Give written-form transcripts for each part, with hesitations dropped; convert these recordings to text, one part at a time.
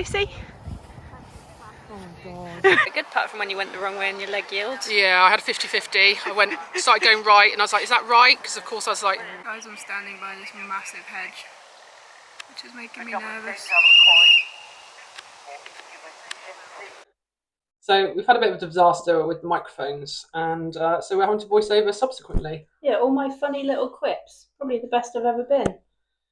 Lucy? Oh god. A good part from when you went the wrong way and your leg yield. Yeah, I had a 50-50. I started going right and I was like, is that right? Because of course I was like... Guys, I'm standing by this massive hedge, which is making me nervous. So we've had a bit of a disaster with the microphones, and so we're having to voice over subsequently. Yeah, all my funny little quips, probably the best I've ever been.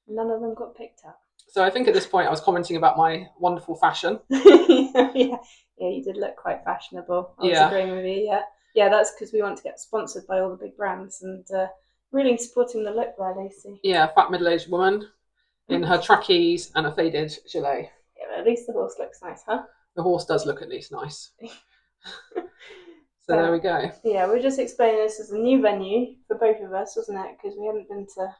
None of them got picked up. So I think at this point I was commenting about my wonderful fashion. yeah, you did look quite fashionable. I was agreeing with you, Yeah, that's because we want to get sponsored by all the big brands and really supporting the look there, Lucy. Yeah, fat middle-aged woman in her trackies and a faded gilet. Yeah, but at least the horse looks nice, huh? The horse does look at least nice. So there we go. Yeah, we're just explaining this as a new venue for both of us, wasn't it? Because we haven't been to...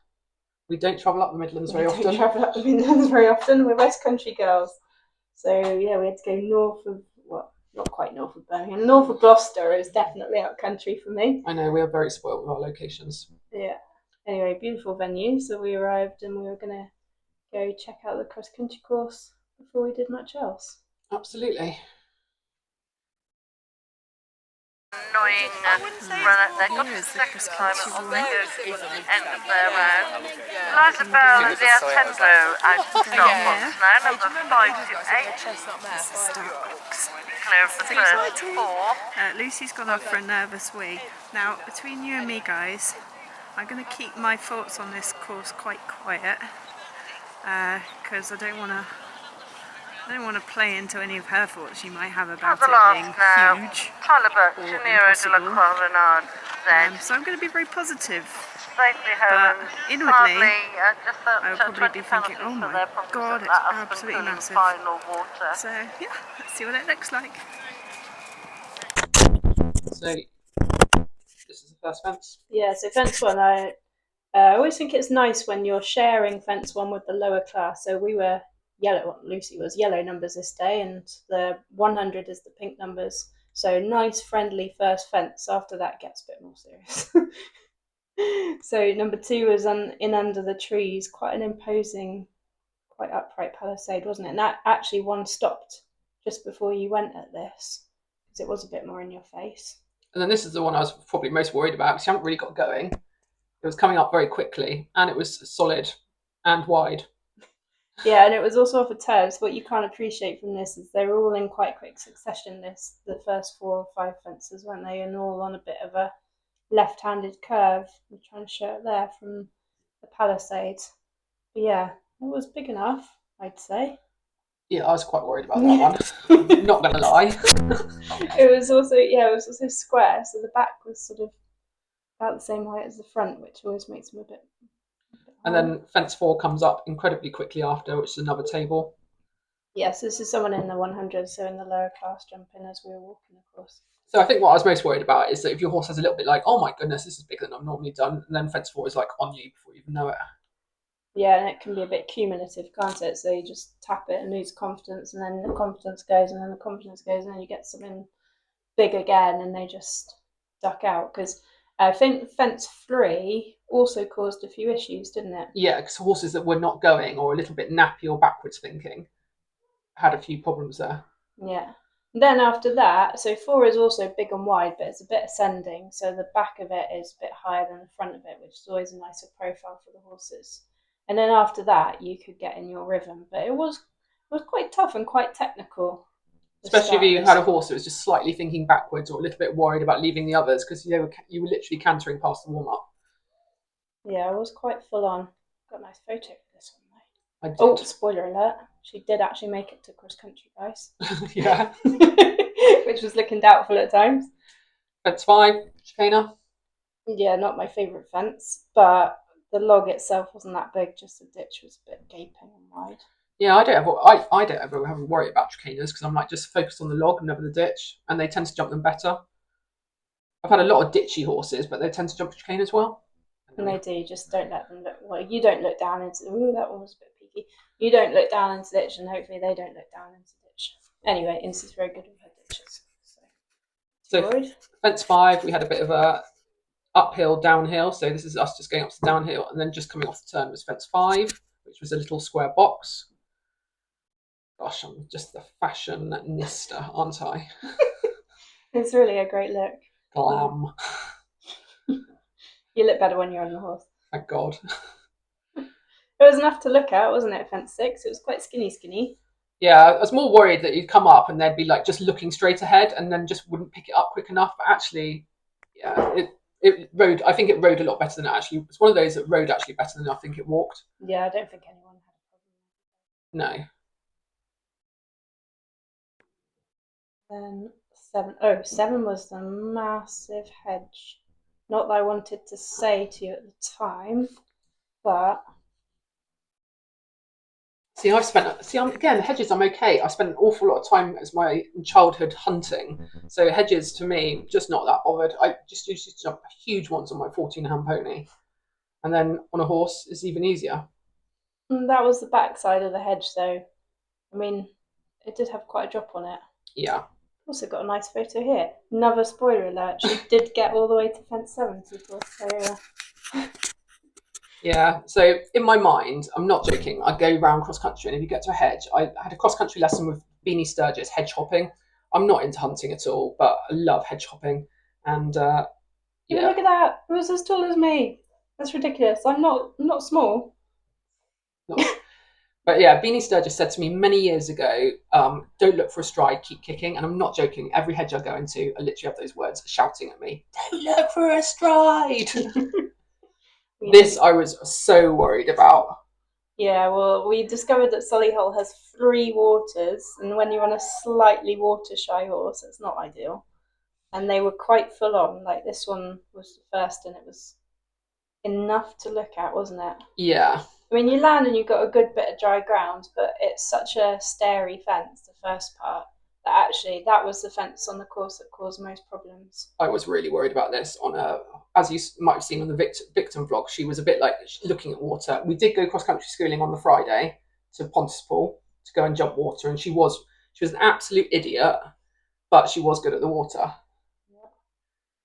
We don't travel up the Midlands very often. We don't travel up the Midlands very often. We're West Country girls. So, yeah, we had to go north of... Well, not quite north of Birmingham. North of Gloucester is definitely up country for me. I know, we are very spoiled with our locations. Yeah. Anyway, beautiful venue. So we arrived and we were going to go check out the cross-country course before we did much else. Absolutely. Annoying run up there. Got to the second time on the end of their round. Liza Bell, the Attendo out of stop box now, number 5 to 8. Clear of the first 4. Lucy's gone off for a nervous wee. Now, between you and me, guys, I'm going to keep my thoughts on this course quite quiet because I don't want to play into any of her thoughts she might have about it being huge. Tyler Burke, Janiro de la Croix Renard, so I'm going to be very positive. Safely home. But inwardly, I will probably be thinking, oh my god, it's absolutely massive. So yeah, let's see what it looks like. So this is the first fence. Yeah, so fence one, I always think it's nice when you're sharing fence one with the lower class. So we were yellow, well, Lucy was yellow numbers this day, and the 100 is the pink numbers. So nice, friendly first fence. After that gets a bit more serious. So number 2 was in under the trees, quite an imposing, quite upright palisade, wasn't it? And that actually one stopped just before you went at this, because it was a bit more in your face. And then this is the one I was probably most worried about, because you haven't really got going. It was coming up very quickly, and it was solid and wide. Yeah, and it was also off a turn. So what you can't appreciate from this is they're all in quite quick succession, the first 4 or 5 fences, weren't they? And all on a bit of a left-handed curve. I'm trying to show it there from the palisade. But yeah, it was big enough, I'd say. Yeah, I was quite worried about that one. Not gonna lie. It was also square, so the back was sort of about the same height as the front, which always makes them a bit and then fence 4 comes up incredibly quickly after, which is another table. Yes, this is someone in the 100, so in the lower class jumping as we were walking, of course. So I think what I was most worried about is that if your horse has a little bit like, oh my goodness, this is bigger than I've normally done, and then fence 4 is like on you before you even know it. Yeah, and it can be a bit cumulative, can't it? So you just tap it and lose confidence, and then the confidence goes, and then the confidence goes, and then you get something big again, and they just duck out. Because I think fence 3 also caused a few issues, didn't it? Yeah, because horses that were not going or a little bit nappy or backwards thinking had a few problems there. Yeah. Then after that, so 4 is also big and wide, but it's a bit ascending. So the back of it is a bit higher than the front of it, which is always a nicer profile for the horses. And then after that, you could get in your rhythm. But it was quite tough and quite technical. Especially if you had a horse that was just slightly thinking backwards or a little bit worried about leaving the others, because you were literally cantering past the warm-up. Yeah, it was quite full on. Got a nice photo for this one, though. I did. Oh, spoiler alert. She did actually make it to cross-country, guys. Yeah. Which was looking doubtful at times. Fence 5, chicaner. Yeah, not my favourite fence, but the log itself wasn't that big, just the ditch was a bit gaping and wide. Yeah, I don't ever have a worry about chicanas, because I'm like just focused on the log, never the ditch, and they tend to jump them better. I've had a lot of ditchy horses, but they tend to jump chicanas well. And they do, just don't let them look. Well, you don't look down into. Ooh, that one was a bit peaky. You don't look down into the ditch, and hopefully they don't look down into the ditch. Anyway, Insey's very good with her ditches. So fence 5, we had a bit of a uphill, downhill. So this is us just going up to downhill, and then just coming off the turn was fence 5, which was a little square box. Gosh, I'm just the fashionista, aren't I? It's really a great look. Glam. You look better when you're on the horse. Thank God. It was enough to look at, wasn't it, fence 6? It was quite skinny. Yeah, I was more worried that you'd come up and they'd be like just looking straight ahead and then just wouldn't pick it up quick enough. But actually, yeah, it rode. I think it rode a lot better than it actually. It's one of those that rode actually better than I think it walked. Yeah, I don't think anyone had a No. problem. Then 7. Oh, 7 was the massive hedge. Not that I wanted to say to you at the time, but See, again, hedges, I'm okay. I spent an awful lot of time as my childhood hunting. So hedges, to me, just not that bothered. I just used to jump huge ones on my 14-hand pony. And then on a horse, it's even easier. that was the backside of the hedge, though. I mean, it did have quite a drop on it. Yeah. Also got a nice photo here. Another spoiler alert, she did get all the way to fence 7, people. So, Yeah, so in my mind, I'm not joking, I go round cross country and if you get to a hedge, I had a cross country lesson with Beanie Sturgis, hedge hopping. I'm not into hunting at all, but I love hedge hopping. And yeah, look at that. It was as tall as me. That's ridiculous. I'm not small. But yeah, Beanie Sturgis said to me many years ago, don't look for a stride, keep kicking. And I'm not joking, every hedge I go into, I literally have those words shouting at me, don't look for a stride. Yeah. This I was so worried about. Yeah, well, we discovered that Solihull has 3 waters, and when you're on a slightly water-shy horse, it's not ideal. And they were quite full on. Like, this one was the first, and it was enough to look at, wasn't it? Yeah. I mean, you land and you've got a good bit of dry ground, but it's such a starey fence, the first part, that actually that was the fence on the course that caused most problems. I was really worried about this as you might have seen on the victim vlog, she was a bit like looking at water. We did go cross-country schooling on the Friday to Pontypool to go and jump water, and she was an absolute idiot, but she was good at the water. Yeah.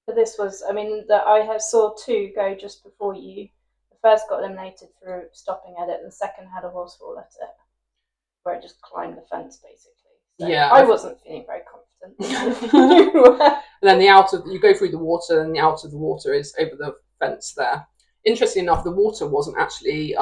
But this was, I mean, I saw 2 go just before you. The first got eliminated through stopping at it, and the second had a horse fall at it, where it just climbed the fence, basically. So yeah. I wasn't feeling very confident. And then you go through the water, and the out of the water is over the fence there. Interestingly enough, the water wasn't actually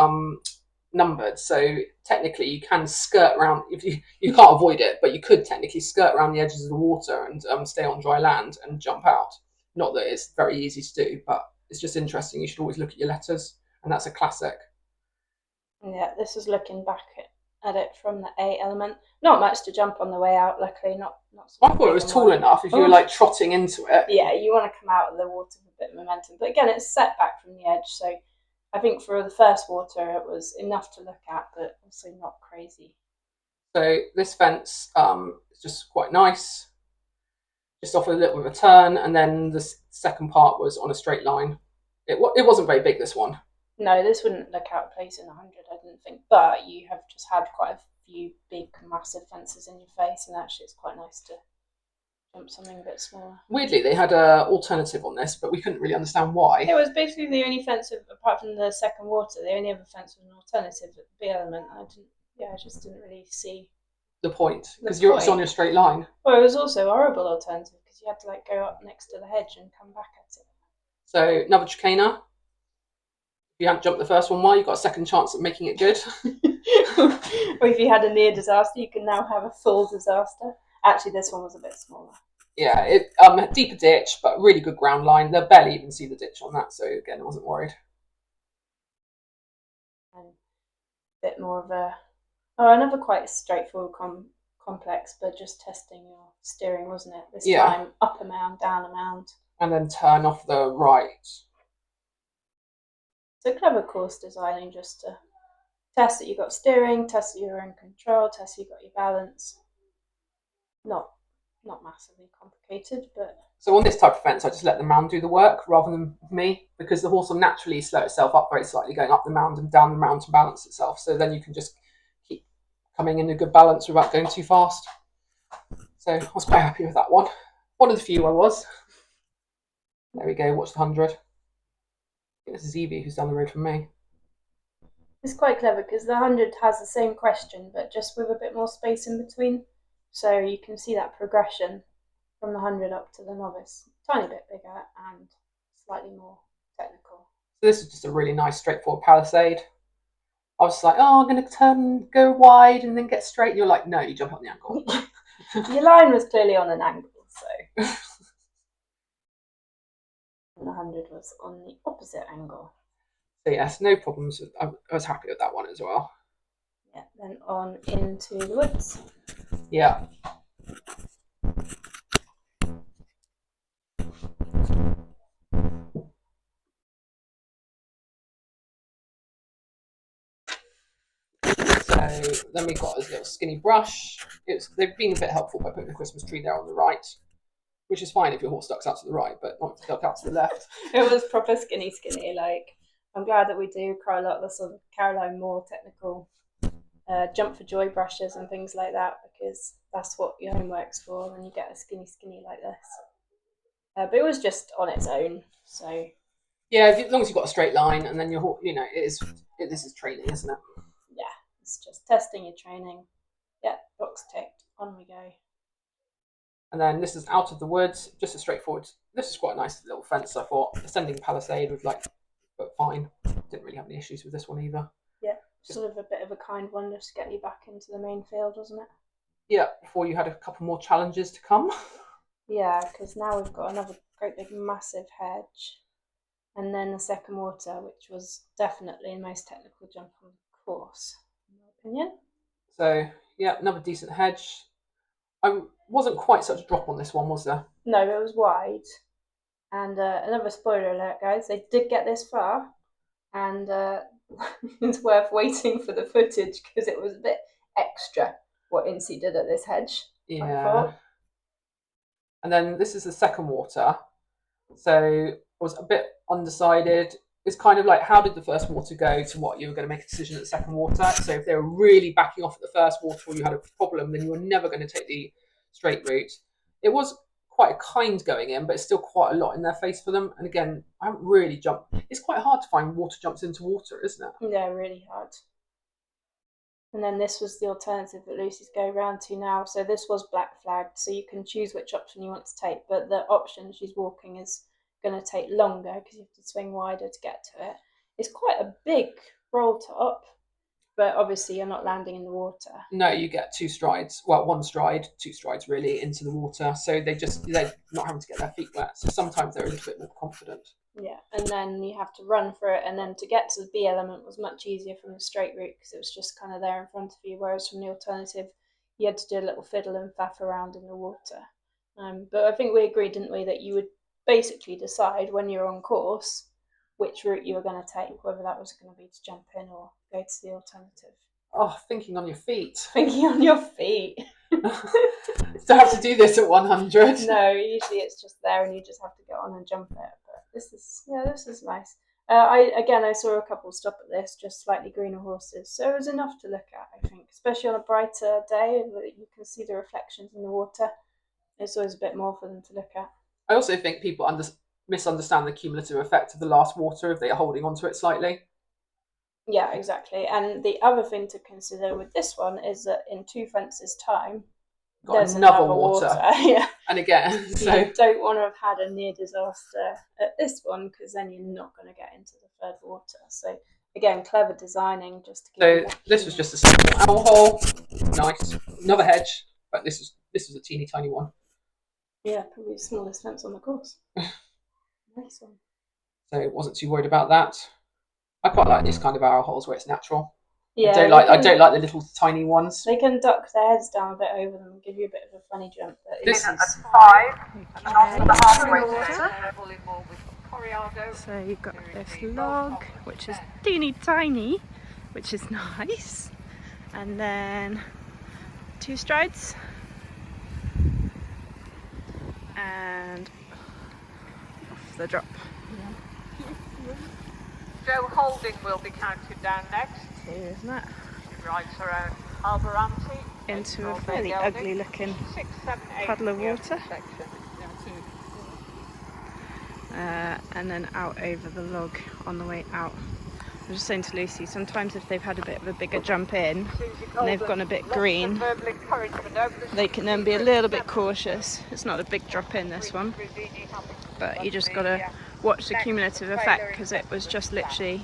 numbered, so technically you can skirt around. If you can't avoid it, but you could technically skirt around the edges of the water and stay on dry land and jump out. Not that it's very easy to do, but it's just interesting. You should always look at your letters, and that's a classic. Yeah, this is looking back at it from the A element. Not much to jump on the way out, luckily. Not. I thought it was tall enough if you were like trotting into it. Yeah, you want to come out of the water with a bit of momentum. But again, it's set back from the edge, so I think for the first water it was enough to look at, but also not crazy. So this fence is just quite nice. Just off a little bit of a turn, and then the second part was on a straight line. It wasn't very big, this one. No, this wouldn't look out of place in 100, I didn't think. But you have just had quite a few big, massive fences in your face, and actually it's quite nice to jump something a bit smaller. Weirdly, they had an alternative on this, but we couldn't really understand why. It was basically the only fence, apart from the second water, the only other fence was an alternative at the B element. I just didn't really see the point, because it's on your straight line. Well, it was also a horrible alternative, because you had to like go up next to the hedge and come back at it. So another Chicaner. If you hadn't jumped the first one well, you've got a second chance at making it good. Or if you had a near disaster, you can now have a full disaster. Actually, this one was a bit smaller. Yeah, it deeper ditch, but really good ground line. They'll barely even see the ditch on that, so again, I wasn't worried. And a bit more of another quite straightforward complex, but just testing your steering, wasn't it? This time, up a mound, down a mound. And then turn off the right. So clever course designing, just to test that you got steering, test that you're in control, test that you got your balance. Not massively complicated, but... So on this type of fence, I just let the mound do the work rather than me, because the horse will naturally slow itself up very slightly, going up the mound and down the mound to balance itself. So then you can just keep coming in a good balance without going too fast. So I was quite happy with that one. One of the few I was. There we go, watch the 100. I think this is Evie who's down the road from me. It's quite clever because the 100 has the same question, but just with a bit more space in between. So you can see that progression from the 100 up to the novice. Tiny bit bigger and slightly more technical. So this is just a really nice, straightforward palisade. I was like, oh, I'm going to go wide and then get straight. And you're like, no, you jump on the angle. Your line was clearly on an angle, so. And the 100 was on the opposite angle. So yes, no problems. I was happy with that one as well. Yeah, then on into the woods. Yeah. So then we got this little skinny brush. They've been a bit helpful by putting the Christmas tree there on the right, which is fine if your horse ducks out to the right, but not if it ducks out to the left. It was proper skinny. Like, I'm glad that we do quite a lot of the sort of Caroline Moore technical jump for joy brushes and things like that, because that's what your homework's for when you get a skinny like this. But it was just on its own, so. Yeah, as long as you've got a straight line, and then your horse, this is training, isn't it? Yeah, it's just testing your training. Yeah, box ticked. On we go. And then this is out of the woods, just a straightforward. This is quite a nice little fence, I thought. Ascending palisade with but fine. Didn't really have any issues with this one either. Yeah, sort of a bit of a kind one just to get you back into the main field, wasn't it? Yeah, before you had a couple more challenges to come. Yeah, because now we've got another great big massive hedge. And then the second water, which was definitely the most technical jump on the course, in my opinion. So, yeah, another decent hedge. I wasn't quite such a drop on this one, was there? No, it was wide. And another spoiler alert, guys, they did get this far. And it's worth waiting for the footage because it was a bit extra what Insey did at this hedge. Yeah. And then this is the second water. So I was a bit undecided. It's kind of like, how did the first water go to what you were going to make a decision at the second water? So if they were really backing off at the first water or you had a problem, then you were never going to take the straight route. It was quite a kind going in, but it's still quite a lot in their face for them. And again, I haven't really jumped. It's quite hard to find water jumps into water, isn't it? Yeah, really hard. And then this was the alternative that Lucy's going round to now. So this was black flagged, so you can choose which option you want to take, but the option she's walking is going to take longer because you have to swing wider to get to it. It's quite a big roll top, but obviously you're not landing in the water. No, you get 2 strides. Well, 1 stride, 2 strides really into the water. So they're not having to get their feet wet. So sometimes they're a little bit more confident. Yeah, and then you have to run for it, and then to get to the B element was much easier from the straight route because it was just kind of there in front of you, whereas from the alternative you had to do a little fiddle and faff around in the water. But I think we agreed, didn't we, that you would basically decide when you're on course which route you were going to take, whether that was going to be to jump in or go to the alternative. Oh, thinking on your feet. Thinking on your feet. To have to do this at 100. No, usually it's just there and you just have to get on and jump it. But this is nice. I saw a couple stop at this, just slightly greener horses, so it was enough to look at, I think, especially on a brighter day. You can see the reflections in the water. It's always a bit more for them to look at. I also think people misunderstand the cumulative effect of the last water if they are holding onto it slightly. Yeah, exactly. And the other thing to consider with this one is that in 2 fences' time, there's another water. Yeah. And again, so you don't want to have had a near disaster at this one because then you're not going to get into the 3rd water. So again, clever designing just to give. So this was just a simple owl hole. Nice. Another hedge, but this was a teeny tiny one. Yeah, probably the smallest fence on the course. Nice one. So I wasn't too worried about that. I quite like this kind of owl holes where it's natural. Yeah, I don't like the little tiny ones. They can duck their heads down a bit over them and give you a bit of a funny jump. But This is 5 and on the halfway point. So you've got this log, which is teeny tiny, which is nice, and then 2 strides, and off the drop. Joe Holding will be counted down next. Isn't it? She rides her own Albaranti Into a fairly ugly looking 6, 7, 8 puddle of water. section. And then out over the log on the way out. was just saying to Lucy, sometimes if they've had a bit of a bigger jump in and they've gone a bit green, they can then be a little bit cautious. It's not a big drop in, this one, but you just got to watch the cumulative effect, because it was just literally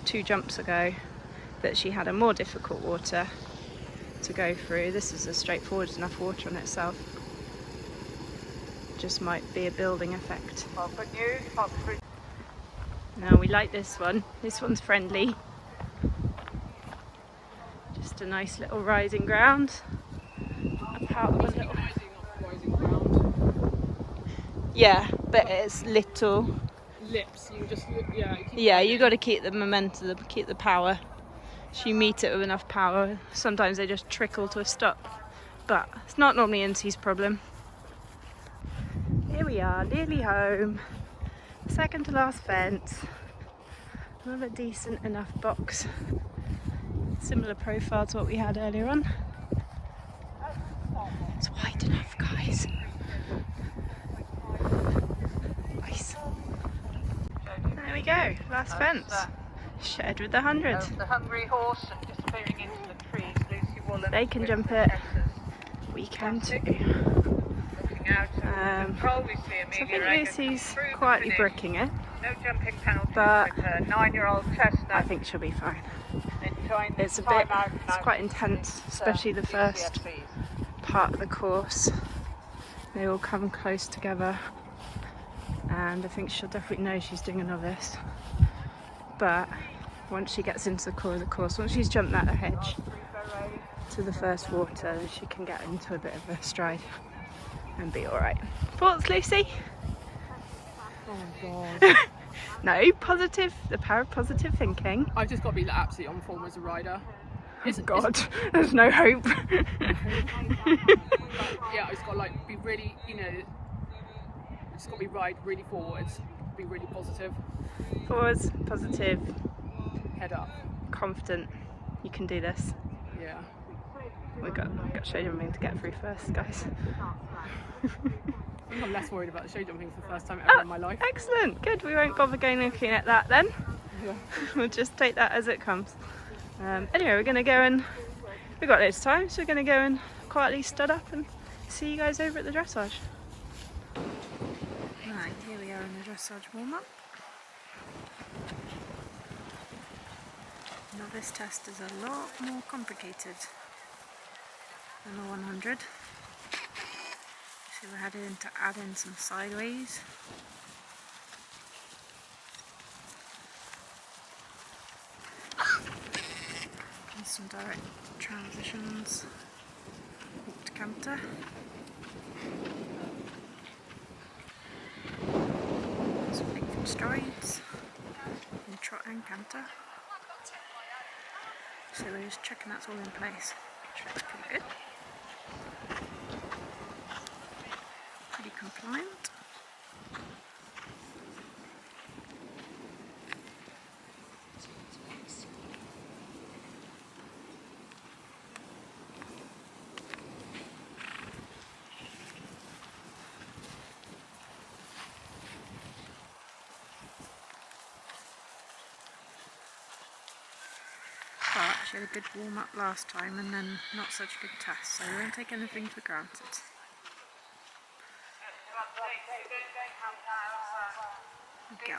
2 jumps ago that she had a more difficult water to go through. This is a straightforward enough water on itself. Just might be a building effect. Now we like this one. This one's friendly. Just a nice little rising ground. Part of a little... Yeah, but it's little. Lips, you just Yeah, you got to keep the momentum, keep the power. So you meet it with enough power. Sometimes they just trickle to a stop, but it's not normally Insey's problem. Here we are, nearly home. Second to last fence. Another decent enough box. Similar profile to what we had earlier on. It's wide enough, guys. Nice. There we go, last fence. Shared with the 100. The hungry horse and disappearing into the trees. Lucy Wallen. They can jump it. We can too. Looking out. So I think Lucy's quietly bricking it. No jumping penalty but with her 9-year-old chestnut. I think she'll be fine. It's It's quite intense, especially the first part of the course. They all come close together, and I think she'll definitely know she's doing a novice. But once she gets into the core of the course, once she's jumped that hedge to the first water, then she can get into a bit of a stride and be alright. Thoughts, Lucy? Oh god. No, positive, the power of positive thinking. I've just got to be absolutely on form as a rider. God, there's no hope. Yeah, it's got to like be really, it's got to be ride really forwards, be really positive. Forwards, positive, Head up. confident. You can do this. Yeah. We've got Showjumping to get through first, guys. I think I'm less worried about the show jumping for the first time ever in my life. Excellent, good. We won't bother going looking at that then. Yeah. We'll just take that as it comes. Anyway, we're going to go and we've got loads of time, so we're going to go and quietly stud up and see you guys over at the dressage. Right, here we are in the dressage warm up. Novice test is a lot more complicated than the 100. So we're heading to add in some sideways. And some direct transitions. Walk to canter. Some big strides. And trot and canter. So we're just checking that's all in place, which looks pretty good. Pretty compliant. But she had a good warm up last time and then not such a good test, so we won't take anything for granted. Go.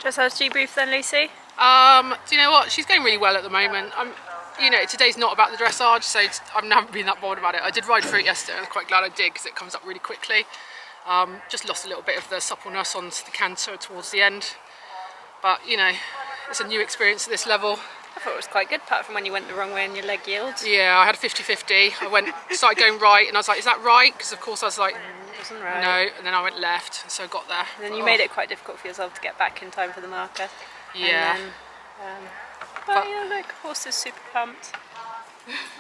Dressage debrief then, Lucy? Do you know what? She's going really well at the moment. You know, today's not about the dressage, so I haven't been that bored about it. I did ride through it yesterday, and I'm quite glad I did because it comes up really quickly. Just lost a little bit of the suppleness onto the canter towards the end. But, you know, it's a new experience at this level. I thought it was quite good, apart from when you went the wrong way and your leg yield. Yeah, I had a 50-50. I started going right, and I was like, is that right? Because, of course, I was like, Wasn't right. no, and then I went left, so I got there. And then you made it quite difficult for yourself to get back in time for the marker. Yeah. And then, but you know, look, horse is super pumped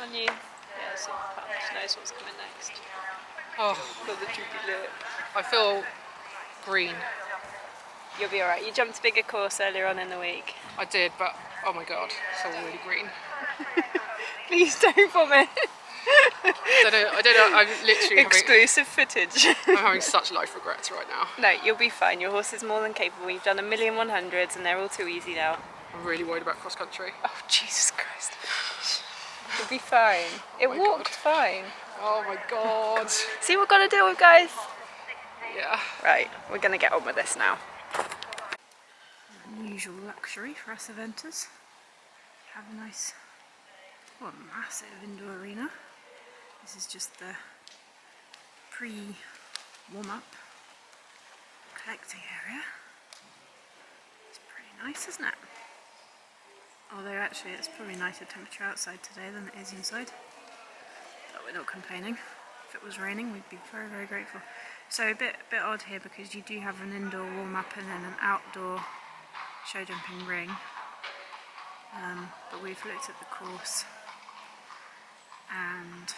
on you. Yeah, super pumped. She knows what's coming next. Oh, Got the droopy lip. I feel green. You'll be alright. You jumped a bigger course earlier on in the week. I did, but oh my god, I feel really green. Please don't vomit. I don't know, I'm literally Exclusive footage. I'm having such life regrets right now. No, you'll be fine. Your horse is more than capable. You've done 1,100s and they're all too easy now. I'm really worried about cross country. Oh, Jesus Christ. You'll be fine. It my walked God. fine. Oh my god. See what we've got to deal with, guys? Yeah. Right, we're going to get on with this now. Unusual luxury for us eventers. Have a nice, well, massive indoor arena. This is just the pre-warm up collecting area. It's pretty nice, isn't it? Although actually it's probably nicer temperature outside today than it is inside. But we're not complaining. If it was raining, we'd be very, very grateful. So a bit odd here because you do have an indoor warm up and then an outdoor show jumping ring. But we've looked at the course and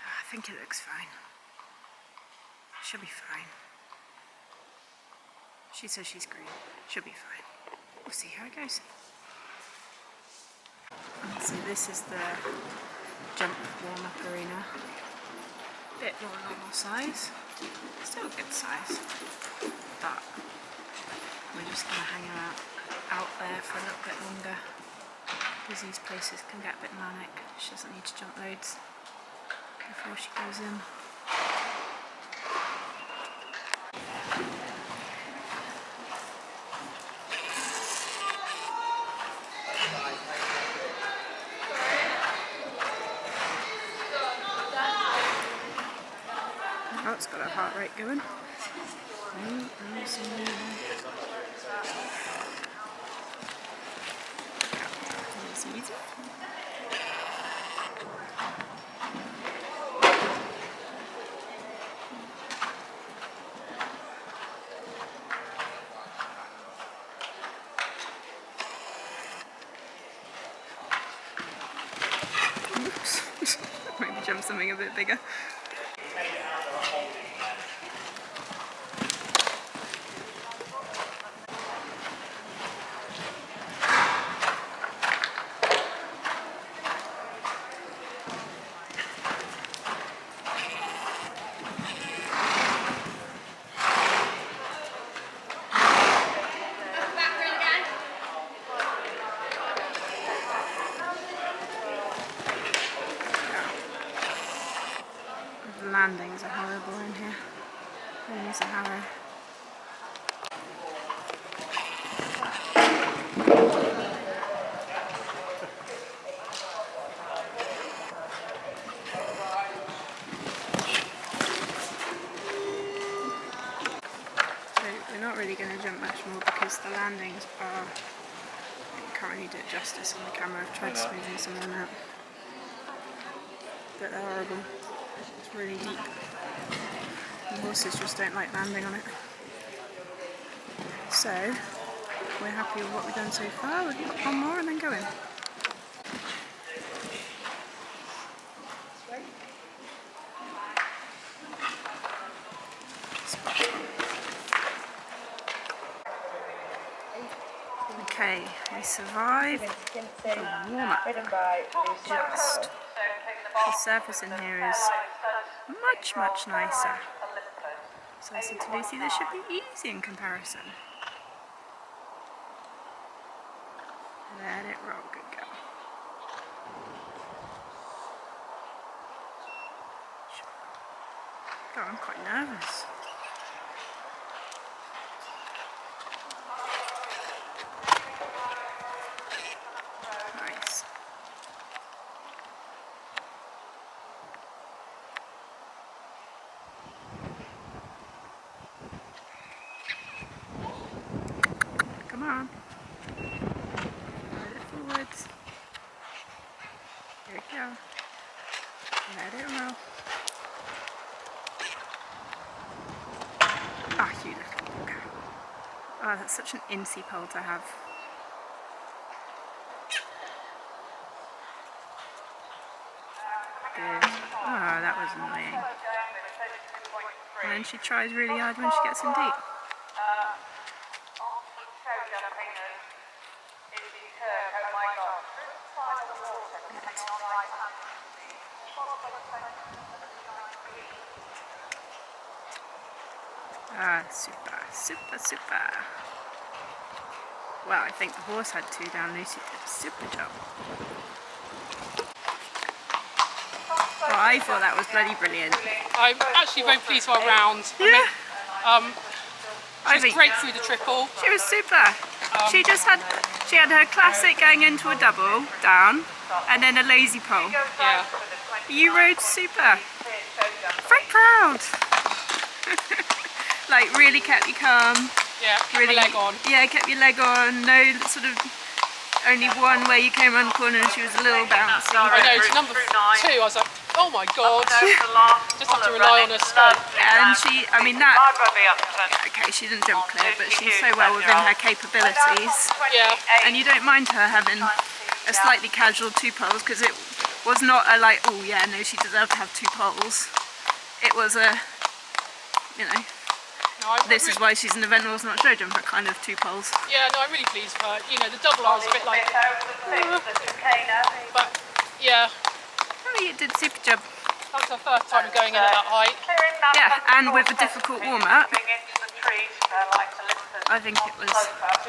I think it looks fine. Should be fine. She says she's green. Should be fine. We'll see how it goes. So this is the jump warm up arena. Bit more normal size. Still a good size. But we're just going to hang out there for a little bit longer because these places can get a bit manic. She doesn't need to jump loads before she goes in. Oh, it's got her heart rate going. It's easy. Oops. Maybe jump something a bit bigger. landings are horrible in here. There's a harrow. So we're not really going to jump much more because the landings are... I can't really do it justice on the camera. I've tried smoothing some of them out. But they're horrible. It's really deep. The horses just don't like landing on it. So, we're happy with what we've done so far. We've got one more and then go in. Okay, we survived the warm-up. Just. The surface in here is much, much nicer. So I said to Lucy, this should be easy in comparison. Let it roll, good girl. God, I'm quite nervous. Nice. Come on. Let it forwards. There we go. Let it roll. Ah, you little bugger. Oh, that's such an Insey pole to have. Good. Oh, that was annoying. And then she tries really hard when she gets in deep. Ah, super, super, super. Well, I think the horse had two down. Lucy did a super job. Well, I thought that was bloody brilliant. I'm actually very pleased with our round. Yeah. She was great through the triple. She was super. She had her classic going into a double down, and then a lazy pole. Yeah. You rode super. Very proud. Like really kept you calm. Yeah, kept really, my leg on. Yeah, kept your leg on. No sort of, only one where you came around the corner and she was a little bouncy. I know, to number 2 I was like, oh my god. Just have to rely on her scope. And she, I mean that, okay, she didn't jump clear, but she's so well within her capabilities. Yeah. And you don't mind her having a slightly casual two poles, because it was not a like, oh yeah, no, she deserved to have two poles. It was a, you know, no, this is why she's an event rules, not show jumper kind of two poles. Yeah, no, I'm really pleased with her. You know, the double I was a bit like, but yeah. Oh, you did super job. That was her first time going in at that height. Yeah, and with a difficult warm-up, I think it was...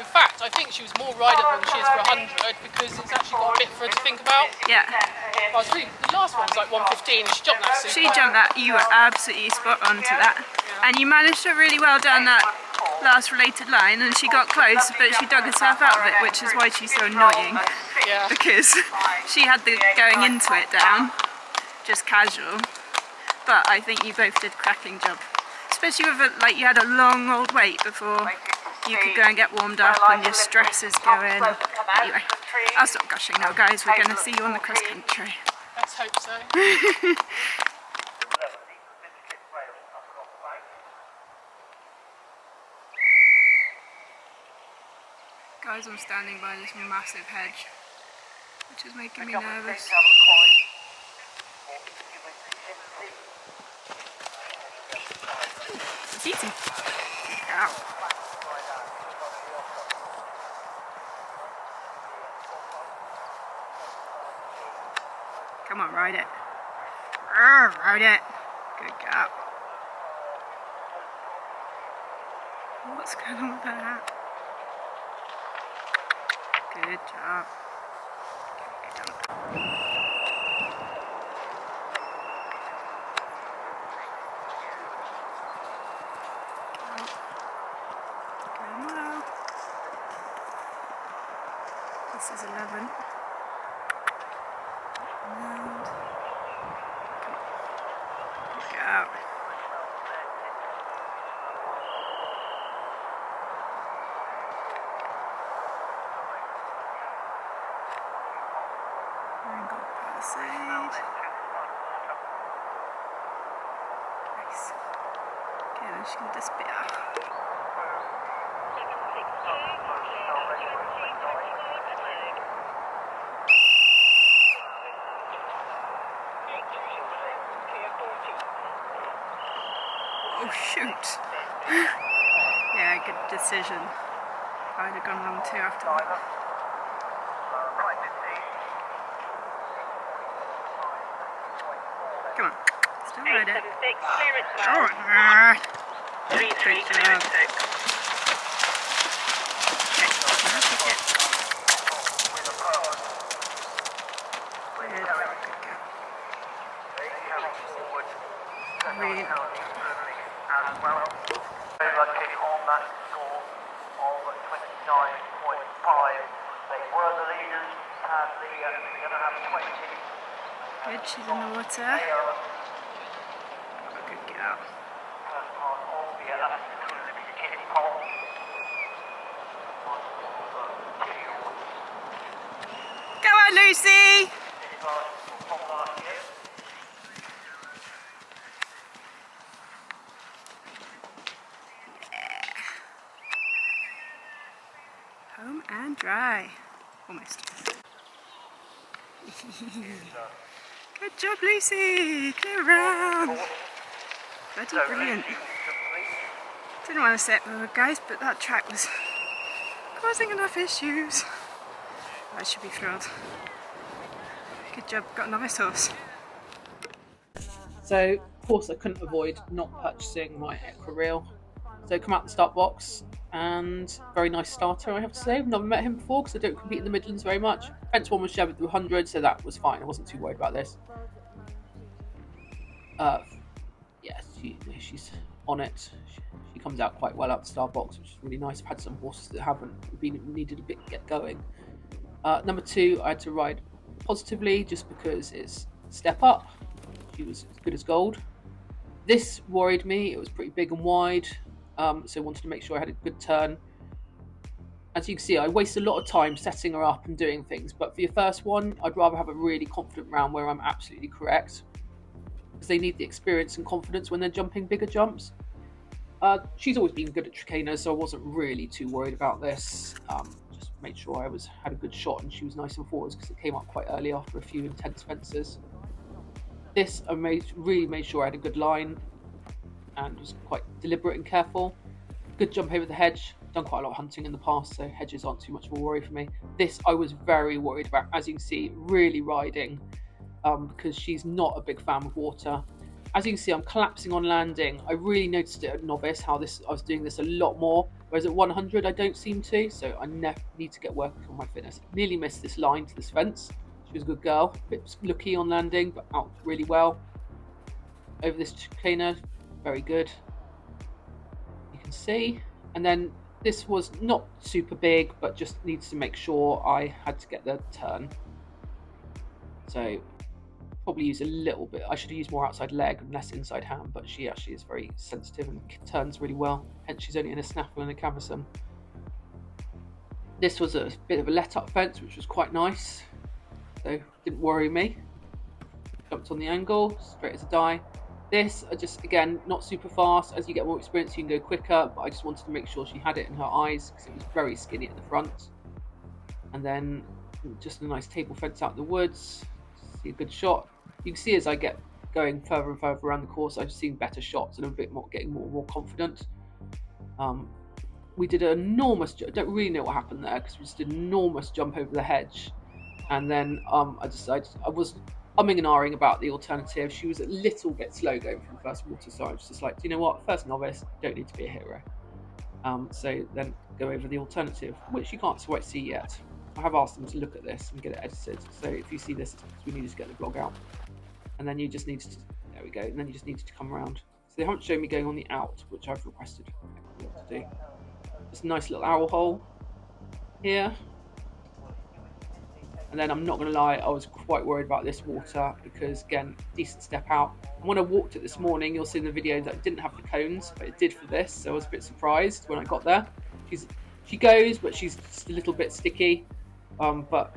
In fact, I think she was more rideable than she is for 100 because it's actually got a bit for her to think about. Yeah. I was really, the last one was like 115 and she jumped that super. She jumped that, you were absolutely spot on to that. And you managed her really well down that last related line, and she got close, but she dug herself out of it, which is why she's so annoying. Yeah. Because she had the going into it down, just casual. But I think you both did a cracking job. Especially with like you had a long old wait before you could go and get warmed up and your stress is going. Anyway, I'll stop gushing now, guys. We're going to see you on the cross country. Let's hope so. Guys, I'm standing by this massive hedge, which is making me nervous. It's easy. Ow. Come on, ride it. Ride it. Good girl. What's going on with that? Good job. This is 11. And go. Angle by the side. Nice. Okay, then she's going to disappear. Oh shoot! Yeah, good decision. I'd have gone on 2 after that. Come on, still ride it. Oh, 3-3, good job. Okay, now pick it. Good, good go. Really. As well. Very lucky on that score of 29.5. They were the leaders, and they're going to have 20. Good, she's in the water. Oh, good girl. First part of the kiddie pole. Go on, Lucy! Home and dry. Almost. Good job, Lucy! Clear around! Bloody brilliant. Didn't want to set the guys, but that track was causing enough issues. I should be thrilled. Good job, got a novice horse. So, of course, I couldn't avoid not purchasing my Equireel. So, come out the start box, and very nice starter, I have to say. I've never met him before because I don't compete in the Midlands very much. Fence one was Shepherd through 100, so that was fine. I wasn't too worried about this. Yeah, she's on it. She comes out quite well out the start box, which is really nice. I've had some horses that haven't needed a bit to get going. Number 2, I had to ride positively just because it's step up. She was as good as gold. This worried me. It was pretty big and wide, so I wanted to make sure I had a good turn. As you can see, I waste a lot of time setting her up and doing things, but for your first one, I'd rather have a really confident round where I'm absolutely correct, because they need the experience and confidence when they're jumping bigger jumps. She's always been good at chicanas, so I wasn't really too worried about this. Just made sure I had a good shot and she was nice and forwards because it came up quite early after a few intense fences. This I really made sure I had a good line and was quite deliberate and careful. Good jump over the hedge. Done quite a lot of hunting in the past, so hedges aren't too much of a worry for me. This I was very worried about, as you can see, really riding, because she's not a big fan of water. As you can see, I'm collapsing on landing. I really noticed it at Novice how I was doing this a lot more, whereas at 100 I don't seem to, so I need to get working on my fitness. Nearly missed this line to this fence. She was a good girl, a bit lucky on landing, but out really well. Over this chicana, very good. You can see. And then this was not super big, but just needs to make sure I had to get the turn. So probably use a little bit. I should have used more outside leg and less inside hand, but she actually is very sensitive and turns really well. Hence she's only in a snaffle and a cavesson. This was a bit of a let up fence, which was quite nice. So didn't worry me. Jumped on the angle, straight as a die. This, I just, again, not super fast. As you get more experience, you can go quicker, but I just wanted to make sure she had it in her eyes because it was very skinny at the front. And then just a nice table fence out in the woods. See a good shot. You can see as I get going further and further around the course, I've seen better shots and a bit more, getting more and more confident. We did an enormous, I don't really know what happened there because we just did an enormous jump over the hedge. And then I decided, I was umming and ahhing about the alternative. She was a little bit slow going from first water, so I was just like, you know what, first novice, don't need to be a hero. So then go over the alternative, which you can't quite see yet. I have asked them to look at this and get it edited, so if you see this, we need to get the vlog out. And then you just need to, there we go, and then you just need to come around. So they haven't shown me going on the out, which I've requested to do. Just a nice little owl hole here. And then I'm not going to lie, I was quite worried about this water because, again, decent step out. And when I walked it this morning, you'll see in the video that it didn't have the cones, but it did for this. So I was a bit surprised when I got there. She goes, but she's just a little bit sticky. But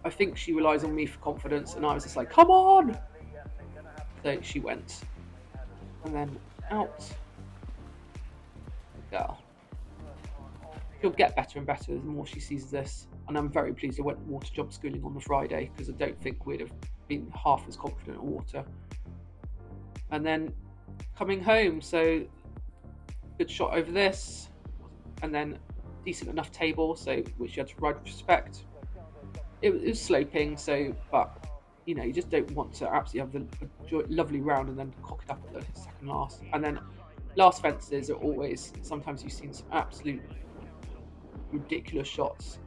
I think she relies on me for confidence, and I was just like, come on! So she went. And then out. Girl. She'll get better and better the more she sees this. And I'm very pleased I went water jump schooling on the Friday, because I don't think we'd have been half as confident at water. And then coming home, so good shot over this, and then decent enough table, so which you had to ride with respect. It was sloping, so but you know, you just don't want to absolutely have the lovely round and then cock it up at the second last. And then last fences are always, sometimes you've seen some absolute ridiculous shots.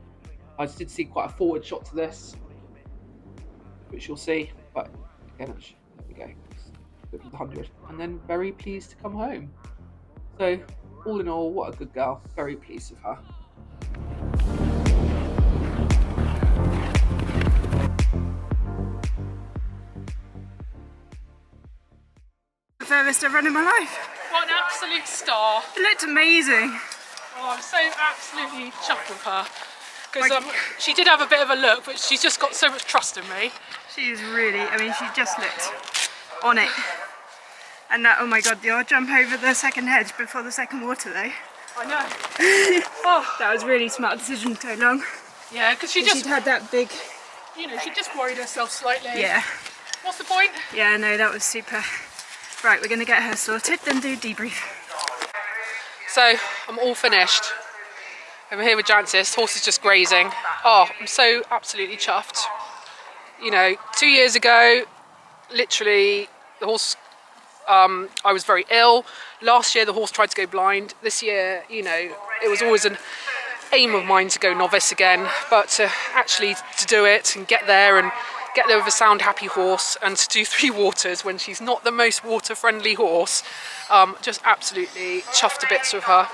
I did see quite a forward shot to this, which you'll see, but again, there we go, good with 100. And then very pleased to come home. So all in all, what a good girl, very pleased with her. The furthest I've run in my life. What an absolute star. It looked amazing. Oh, I'm so absolutely chuffed with her. Because she did have a bit of a look, but she's just got so much trust in me. She's really, I mean, she just looked on it. And that, oh my god, the odd jump over the second hedge before the second water though. I know. Oh, that was really smart decision to go long. Yeah, because she'd had that big... You know, she just worried herself slightly. Yeah. What's the point? Yeah, no, that was super. Right, we're going to get her sorted, then do debrief. So, I'm all finished. I'm here with Jancis, horse is just grazing. Oh, I'm so absolutely chuffed. You know, 2 years ago, literally, the horse, I was very ill. Last year, the horse tried to go blind. This year, you know, it was always an aim of mine to go novice again, but to actually to do it and get there with a sound, happy horse, and to do 3 waters when she's not the most water-friendly horse, just absolutely chuffed to bits with her.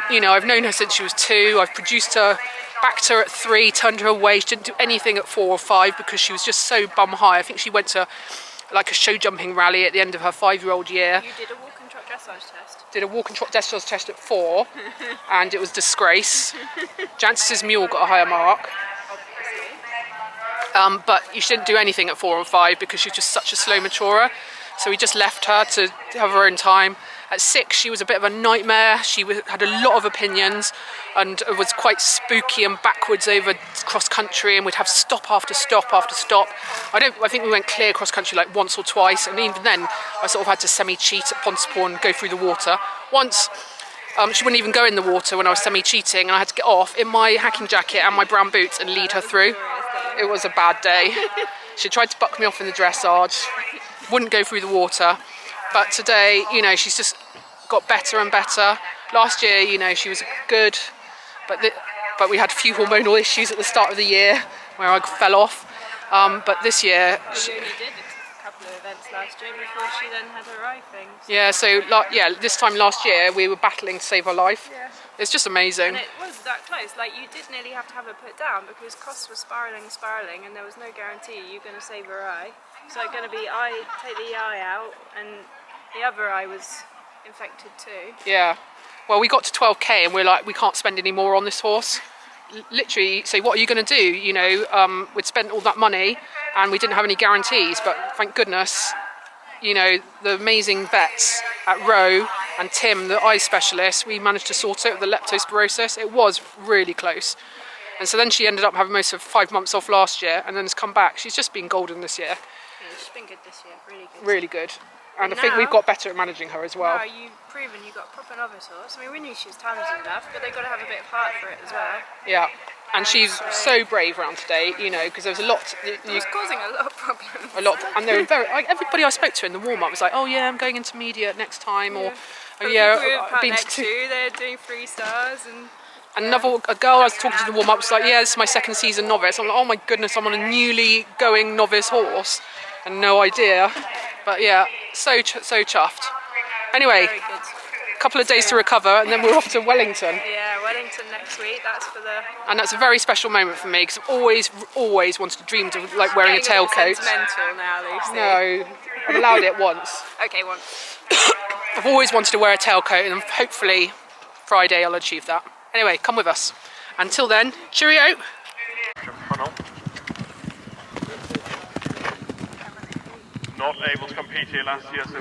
You know, I've known her since she was 2. I've produced her, backed her at 3, turned her away. She didn't do anything at 4 or 5 because she was just so bum high. I think she went to like a show jumping rally at the end of her 5-year-old year. You did a walk and trot dressage test? Did a walk and trot dressage test at 4, and it was disgrace. Jancis's mule got a higher mark. But she didn't do anything at 4 or 5 because she was just such a slow maturer. So we just left her to have her own time. At 6, she was a bit of a nightmare. She had a lot of opinions and was quite spooky and backwards over cross country, and we'd have stop after stop after stop. I think we went clear cross country like once or twice, and even then I sort of had to semi-cheat at Pontypool and go through the water. Once she wouldn't even go in the water when I was semi-cheating, and I had to get off in my hacking jacket and my brown boots and lead her through. It was a bad day. She tried to buck me off in the dressage, wouldn't go through the water. But today, you know, she's just got better and better. Last year, you know, she was good, but we had a few hormonal issues at the start of the year where I fell off. But this year... She only did a couple of events last year before she then had her eye thing. So. Yeah, so this time last year, we were battling to save her life. Yeah. It's just amazing. And it was that close. Like, you did nearly have to have her put down because costs were spiralling, and there was no guarantee you're going to save her eye. So it's going to be take the eye out, and the other eye was infected too. Yeah. Well, we got to 12k and we're like, we can't spend any more on this horse. Literally say, what are you going to do? You know, we'd spent all that money and we didn't have any guarantees, but thank goodness, you know, the amazing vets at Rowe and Tim, the eye specialist, we managed to sort it with the leptospirosis. It was really close. And so then she ended up having most of 5 months off last year and then has come back. She's just been golden this year. Yeah, she's been good this year, really good. Really good. And I think we've got better at managing her as well. Now you've proven you've got a proper novice horse. I mean, we knew she was talented enough, but they've got to have a bit of heart for it as well. Yeah, and she's so brave around today, you know, because there was a lot... It was causing a lot of problems. A lot, and they were very... Like, everybody I spoke to in the warm-up was like, oh yeah, I'm going intermediate next time, or... Oh yeah, I've been to 2, they're doing 3 stars, and... A girl I was talking to in the warm-up was like, yeah, this is my 2nd season novice. I'm like, oh my goodness, I'm on a newly going novice horse. And no idea. But yeah, so chuffed. Anyway, a couple of days to recover and then we're off to Wellington. Yeah, Wellington next next week. That's for the... And that's a very special moment for me because I've always wanted, dreamed of like wearing a tailcoat. Sentimental now, Lucy. No, I've allowed it once. Okay, once. I've always wanted to wear a tailcoat, and hopefully Friday I'll achieve that. Anyway, come with us. Until then, cheerio. Not able to compete here last year, so